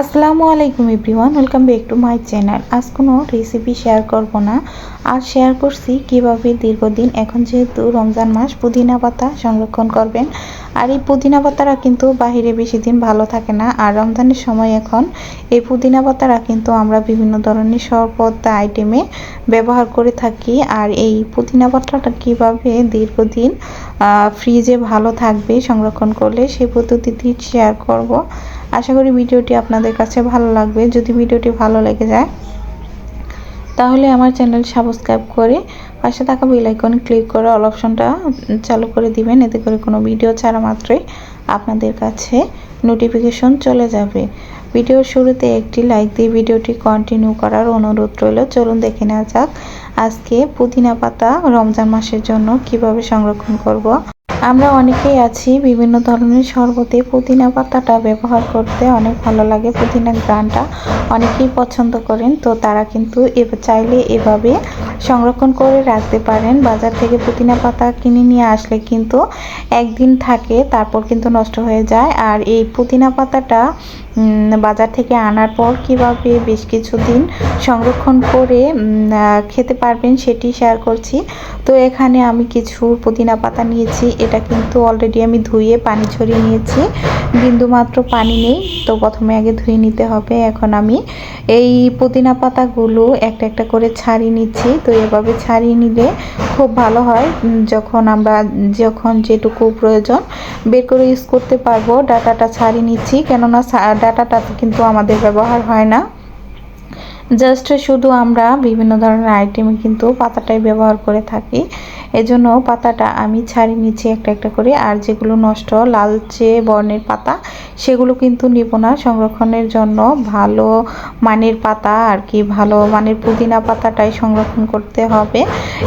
আসসালামু আলাইকুম everyone, welcome back to my channel. আজ কোনো রেসিপি শেয়ার করব না, আর শেয়ার করছি কিভাবে দীর্ঘদিন এখন যেহেতু রমজান মাস পুদিনা পাতা সংরক্ষণ করবেন। আর এই পুদিনা পাতারা কিন্তু বাহিরে বেশি দিন ভালো থাকে না, আর রমজানের সময় এখন এই পুদিনা পাতারা কিন্তু আমরা বিভিন্ন ধরনের শরবত আইটেমে ব্যবহার করে থাকি। আর এই পুদিনা পাতাটা কিভাবে দীর্ঘদিন ফ্রিজে ভালো থাকবে সংরক্ষণ করলে সেই পদ্ধতিটি শেয়ার করব। আশা করি ভিডিওটি আপনাদের কাছে ভালো লাগবে। যদি ভিডিওটি ভালো লেগে যায় তাহলে আমার চ্যানেল সাবস্ক্রাইব করে পাশে থাকা বেল আইকন ক্লিক করে অল অপশনটা চালু করে দিবেন। এতে করে কোনো ভিডিও ছাড়া মাত্রই আপনাদের কাছে নোটিফিকেশন চলে যাবে। ভিডিওর শুরুতে একটি লাইক দিয়ে ভিডিওটি কন্টিনিউ করার অনুরোধ রইল। চলুন দেখে নেওয়া যাক আজকে পুদিনা পাতা রমজান মাসের জন্য কিভাবে সংরক্ষণ করব। আমরা অনেকেই আছি বিভিন্ন ধরনের শরবতে পুদিনা পাতাটা ব্যবহার করতে অনেক ভালো লাগে, পুদিনার ঘ্রাণটা অনেকেই পছন্দ করেন। তো তারা কিন্তু চাইলে এভাবে সংরক্ষণ করে রাখতে পারেন। বাজার থেকে পুদিনা পাতা কিনে নিয়ে আসলে কিন্তু একদিন থাকে, তারপর কিন্তু নষ্ট হয়ে যায়। আর এই পুদিনা পাতাটা বাজার থেকে আনার পর কিভাবে বেশ কিছুদিন সংরক্ষণ করে খেতে পারবেন সেটি শেয়ার করছি। তো এখানে আমি কিছু পুদিনা পাতা নিয়েছি, এটা কিন্তু অলরেডি আমি ধুয়ে পানি ছড়িয়ে নিয়েছি, বিন্দুমাত্র পানি নেই। তো প্রথমে আগে ধুয়ে নিতে হবে। এখন আমি এই পুদিনা পাতাগুলো একটা একটা করে ছাড়িয়ে নিচ্ছি। তো এভাবে ছাড়িয়ে নিলে খুব ভালো হয়, যখন যেটুকু প্রয়োজন বের করে ইউজ করতে পারবো। ডাটাটা ছাড়িয়ে নিচ্ছি, কেননা ডাটাটা কিন্তু আমাদের ব্যবহার হয় না, জাস্ট শুধু আমরা বিভিন্ন ধরনের আইটেমে কিন্তু পাতাটাই ব্যবহার করে থাকি। এজন্য পাতাটা আমি ছাড়িয়ে নিচ্ছি একটা একটা করে। আর যেগুলো নষ্ট লালচে বর্ণের পাতা সেগুলো কিন্তু নিব না। সংরক্ষণের জন্য ভালো মানের পাতা আর কি, ভালো মানের পুদিনা পাতাটাই সংরক্ষণ করতে হবে,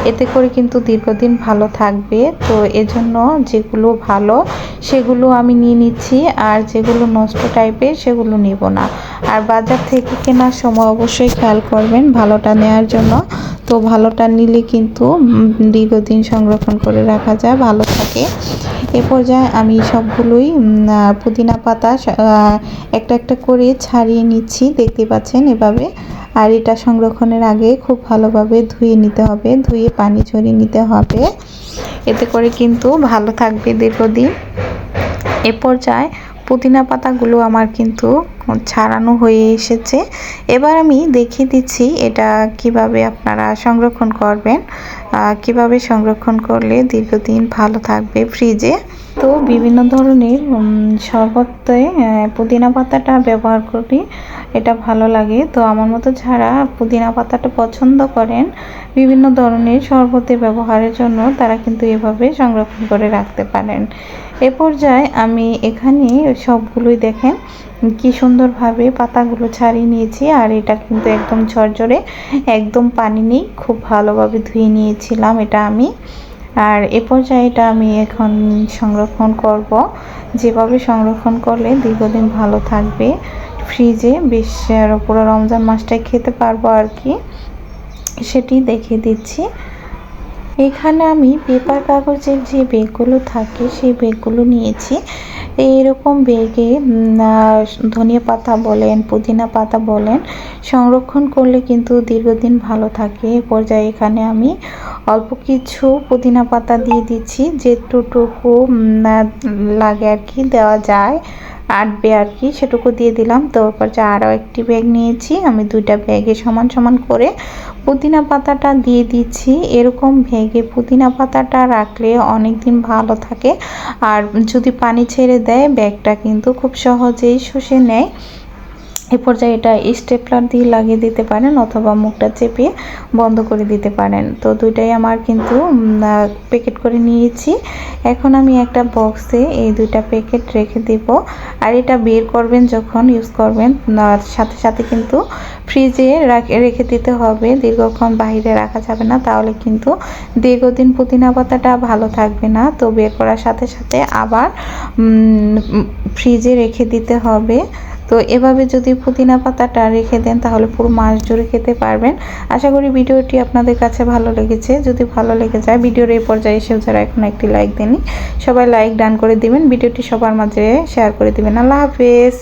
এতে করে কিন্তু দীর্ঘদিন ভালো থাকবে। তো এজন্য যেগুলো ভালো সেগুলো আমি নিয়ে নিচ্ছি, আর যেগুলো নষ্ট টাইপের সেগুলো নিব না। আর বাজার থেকে কেনার সময় অবশ্যই খেয়াল করবেন ভালোটা নেওয়ার জন্য। তো ভালোটা নিলে কিন্তু দীর্ঘদিন সংরক্ষণ করে রাখা যায়, ভালো থাকে। এ পর্যায়ে আমি সবগুলোই পুদিনা পাতা একটা একটা করে ছাড়িয়ে নিচ্ছি, দেখতে পাচ্ছেন এভাবে। আর এটা সংরক্ষণের আগে খুব ভালোভাবে ধুয়ে নিতে হবে, ধুয়ে পানি ঝরিয়ে নিতে হবে, এতে করে কিন্তু ভালো থাকবে দীর্ঘদিন। এ পর্যায়ে পুদিনা পাতাগুলো আমার কিন্তু ছাড়ানো হয়ে এসেছে। এবার আমি দেখিয়ে দিচ্ছি এটা কিভাবে আপনারা সংরক্ষণ করবেন, কিভাবে সংরক্ষণ করলে দীর্ঘদিন ভালো থাকবে ফ্রিজে। তো বিভিন্ন ধরনের শরবতে পুদিনা পাতাটা ব্যবহার করি, এটা ভালো লাগে। তো আমার মতো যারা পুদিনা পাতাটা পছন্দ করেন বিভিন্ন ধরনের শরবতে ব্যবহারের জন্য, তারা কিন্তু এভাবে সংরক্ষণ করে রাখতে পারেন। এ পর্যায়ে আমি এখানে সবগুলোই দেখেন কি সুন্দরভাবে পাতাগুলো ছাড়িয়ে নিয়েছি। আর এটা কিন্তু একদম ঝরঝরে, একদম পানি নেই, খুব ভালোভাবে ধুয়ে নিয়েছিলাম এটা আমি। আর এ পর্যায়ে এটা আমি এখন সংরক্ষণ করব, যেভাবে সংরক্ষণ করলে দীর্ঘদিন ভালো থাকবে ফ্রিজে, বেশ পুরো রমজান মাসটাই খেতে পারবো আর কি, সেটি দেখিয়ে দিচ্ছি। এখানে আমি পেপার কাগজের যে ব্যাগগুলো থাকে সেই ব্যাগগুলো নিয়েছি। এইরকম ব্যাগে ধনিয়া পাতা বলেন, পুদিনা পাতা বলেন, সংরক্ষণ করলে কিন্তু দীর্ঘদিন ভালো থাকে। এ পর্যায়ে এখানে আমি অল্প কিছু পুদিনা পাতা দিয়ে দিচ্ছি, যেটুকু লাগে আর কি, দেওয়া যায় আটবে আর কি, সেটুকু দিয়ে দিলাম। তো পর্যায়ে আরও একটি ব্যাগ নিয়েছি, আমি দুইটা ব্যাগে সমান সমান করে পুদিনা পাতাটা দিয়ে দিচ্ছি। এরকম ভেঙে পুদিনা পাতাটা রাখলে অনেক দিন ভালো থাকে। আর যদি পানি ছেড়ে দেয় ব্যাগটা কিন্তু খুব সহজেই শুষে নেয়। এ পর্যায়ে এটা স্টেপলার দিয়ে লাগিয়ে দিতে পারেন, অথবা মুখটা চেপে বন্ধ করে দিতে পারেন। তো দুইটাই আমার কিন্তু প্যাকেট করে নিয়েছি। এখন আমি একটা বক্সে এই দুইটা প্যাকেট রেখে দেব। আর এটা বের করবেন যখন ইউজ করবেন, সাথে সাথে কিন্তু ফ্রিজে রেখে দিতে হবে, দীর্ঘক্ষণ বাইরে রাখা যাবে না, তাহলে কিন্তু দীর্ঘদিন পুদিনা পাতাটা ভালো থাকবে না। তো বের করার সাথে সাথে আবার ফ্রিজে রেখে দিতে হবে। তো এভাবে যদি পুদিনা পাতাটা রেখে দেন তাহলে পুরো মাস জুড়ে খেতে পারবেন। আশা করি ভিডিওটি আপনাদের কাছে ভালো লেগেছে। যদি ভালো লেগে যায় ভিডিওর এই পর্যায়ে এসে যারা এখন একটি লাইক দেননি, সবাই লাইক ডান করে দিবেন, ভিডিওটি সবার মাঝে শেয়ার করে দিবেন। আল্লাহ হাফেজ।